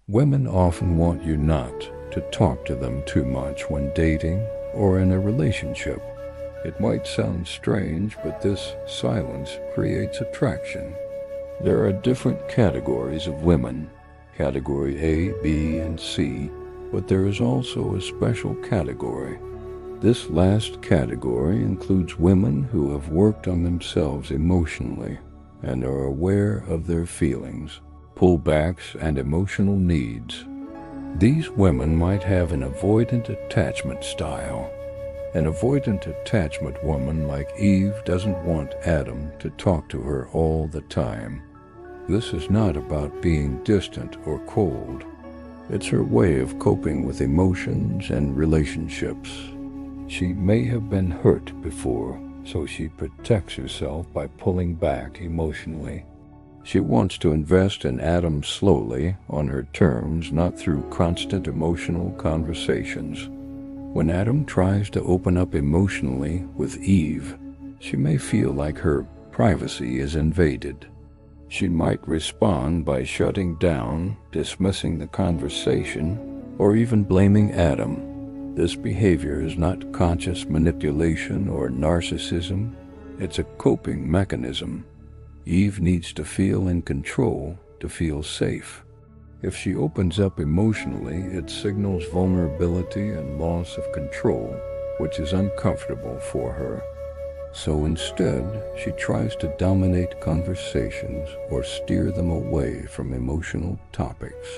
Women often want you not to talk to them too much when dating or in a relationship. It might sound strange, but this silence creates attraction. There are different categories of women, category A, B, and C, but there is also a special category. This last category includes women who have worked on themselves emotionally and are aware of their feelings, pullbacks, and emotional needs. These women might have an avoidant attachment style. An avoidant attachment woman like Eve doesn't want Adam to talk to her all the time. This is not about being distant or cold. It's her way of coping with emotions and relationships. She may have been hurt before, so she protects herself by pulling back emotionally. She wants to invest in Adam slowly, on her terms, not through constant emotional conversations. When Adam tries to open up emotionally with Eve, she may feel like her privacy is invaded. She might respond by shutting down, dismissing the conversation, or even blaming Adam. This behavior is not conscious manipulation or narcissism. It's a coping mechanism. Eve needs to feel in control to feel safe. If she opens up emotionally, it signals vulnerability and loss of control, which is uncomfortable for her. So instead, she tries to dominate conversations or steer them away from emotional topics.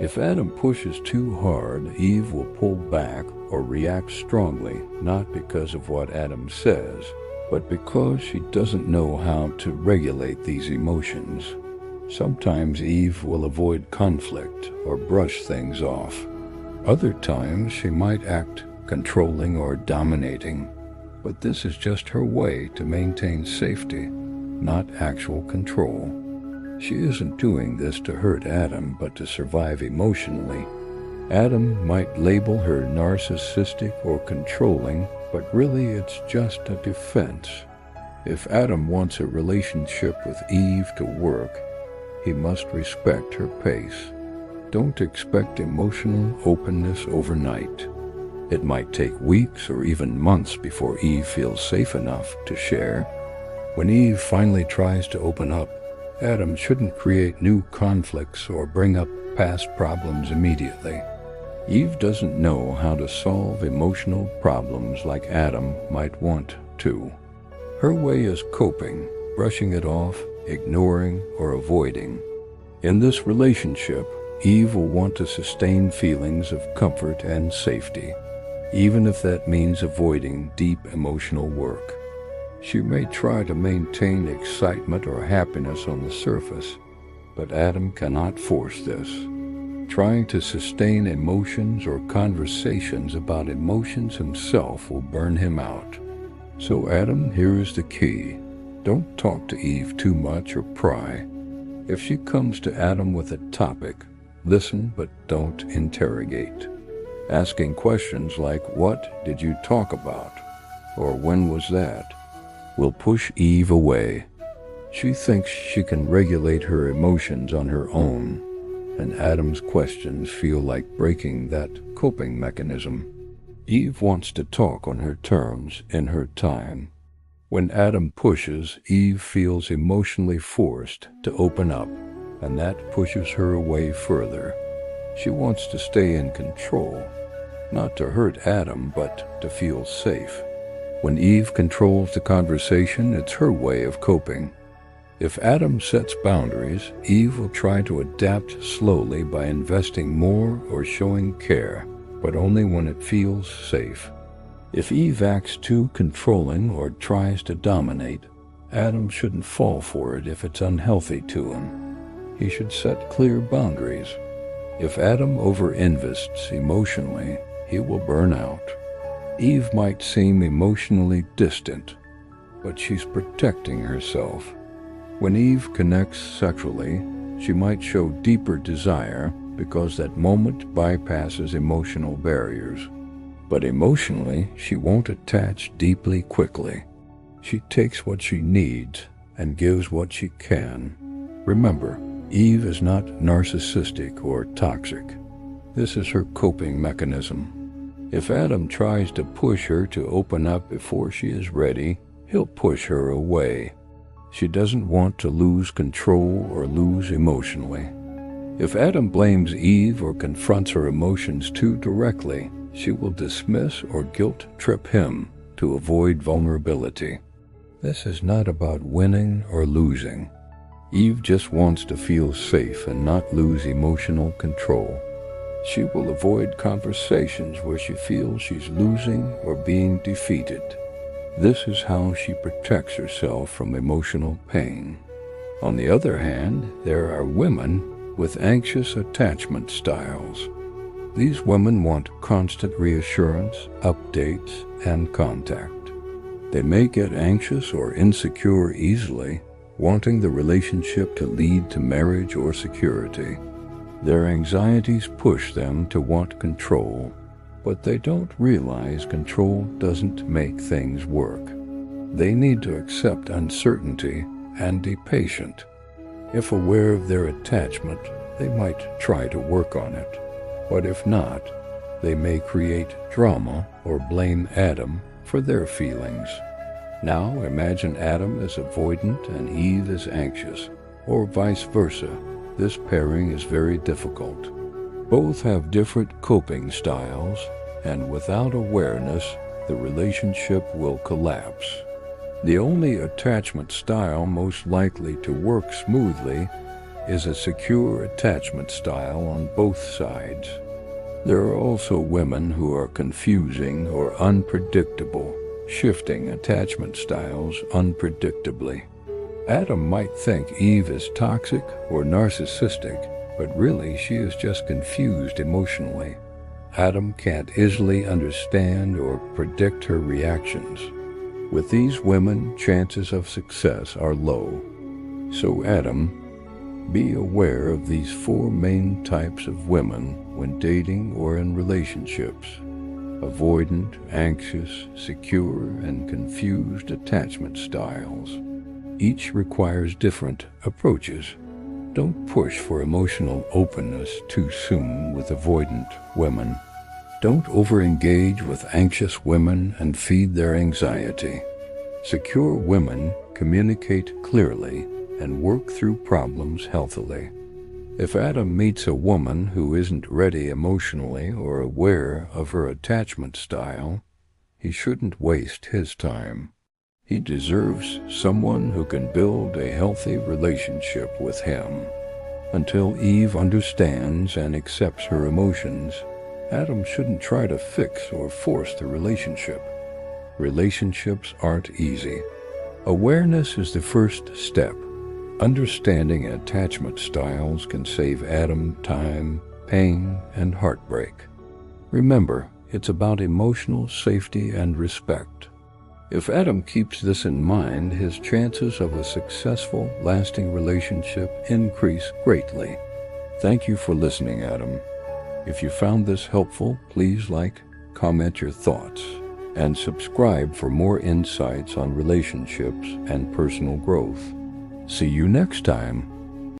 If Adam pushes too hard, Eve will pull back or react strongly, not because of what Adam says, but because she doesn't know how to regulate these emotions. Sometimes Eve will avoid conflict or brush things off. Other times she might act controlling or dominating, but this is just her way to maintain safety, not actual control. She isn't doing this to hurt Adam, but to survive emotionally. Adam might label her narcissistic or controlling, but really it's just a defense. If Adam wants a relationship with Eve to work, he must respect her pace. Don't expect emotional openness overnight. It might take weeks or even months before Eve feels safe enough to share. When Eve finally tries to open up, Adam shouldn't create new conflicts or bring up past problems immediately. Eve doesn't know how to solve emotional problems like Adam might want to. Her way is coping, brushing it off, ignoring, or avoiding. In this relationship, Eve will want to sustain feelings of comfort and safety, even if that means avoiding deep emotional work. She may try to maintain excitement or happiness on the surface, but Adam cannot force this. Trying to sustain emotions or conversations about emotions himself will burn him out. So Adam, here is the key. Don't talk to Eve too much or pry. If she comes to Adam with a topic, listen but don't interrogate. Asking questions like, "What did you talk about?" or "When was that?" will push Eve away. She thinks she can regulate her emotions on her own, and Adam's questions feel like breaking that coping mechanism. Eve wants to talk on her terms, in her time. When Adam pushes, Eve feels emotionally forced to open up, and that pushes her away further. She wants to stay in control, not to hurt Adam, but to feel safe. When Eve controls the conversation, it's her way of coping. If Adam sets boundaries, Eve will try to adapt slowly by investing more or showing care, but only when it feels safe. If Eve acts too controlling or tries to dominate, Adam shouldn't fall for it if it's unhealthy to him. He should set clear boundaries. If Adam over-invests emotionally, he will burn out. Eve might seem emotionally distant, but she's protecting herself. When Eve connects sexually, she might show deeper desire because that moment bypasses emotional barriers. But emotionally, she won't attach deeply quickly. She takes what she needs and gives what she can. Remember, Eve is not narcissistic or toxic. This is her coping mechanism. If Adam tries to push her to open up before she is ready, he'll push her away. She doesn't want to lose control or lose emotionally. If Adam blames Eve or confronts her emotions too directly, she will dismiss or guilt trip him to avoid vulnerability. This is not about winning or losing. Eve just wants to feel safe and not lose emotional control. She will avoid conversations where she feels she's losing or being defeated. This is how she protects herself from emotional pain. On the other hand, there are women with anxious attachment styles. These women want constant reassurance, updates, and contact. They may get anxious or insecure easily, wanting the relationship to lead to marriage or security. Their anxieties push them to want control, but they don't realize control doesn't make things work. They need to accept uncertainty and be patient. If aware of their attachment, they might try to work on it, but if not, they may create drama or blame Adam for their feelings. Now imagine Adam is avoidant and Eve is anxious, or vice versa. This pairing is very difficult. Both have different coping styles, and without awareness, the relationship will collapse. The only attachment style most likely to work smoothly is a secure attachment style on both sides. There are also women who are confusing or unpredictable, shifting attachment styles unpredictably. Adam might think Eve is toxic or narcissistic, but really she is just confused emotionally. Adam can't easily understand or predict her reactions. With these women, chances of success are low. So Adam, be aware of these 4 main types of women when dating or in relationships: avoidant, anxious, secure, and confused attachment styles. Each requires different approaches. Don't push for emotional openness too soon with avoidant women. Don't over-engage with anxious women and feed their anxiety. Secure women communicate clearly and work through problems healthily. If Adam meets a woman who isn't ready emotionally or aware of her attachment style, he shouldn't waste his time. He deserves someone who can build a healthy relationship with him. Until Eve understands and accepts her emotions, Adam shouldn't try to fix or force the relationship. Relationships aren't easy. Awareness is the first step. Understanding attachment styles can save Adam time, pain, and heartbreak. Remember, it's about emotional safety and respect. If Adam keeps this in mind, his chances of a successful, lasting relationship increase greatly. Thank you for listening, Adam. If you found this helpful, please like, comment your thoughts, and subscribe for more insights on relationships and personal growth. See you next time.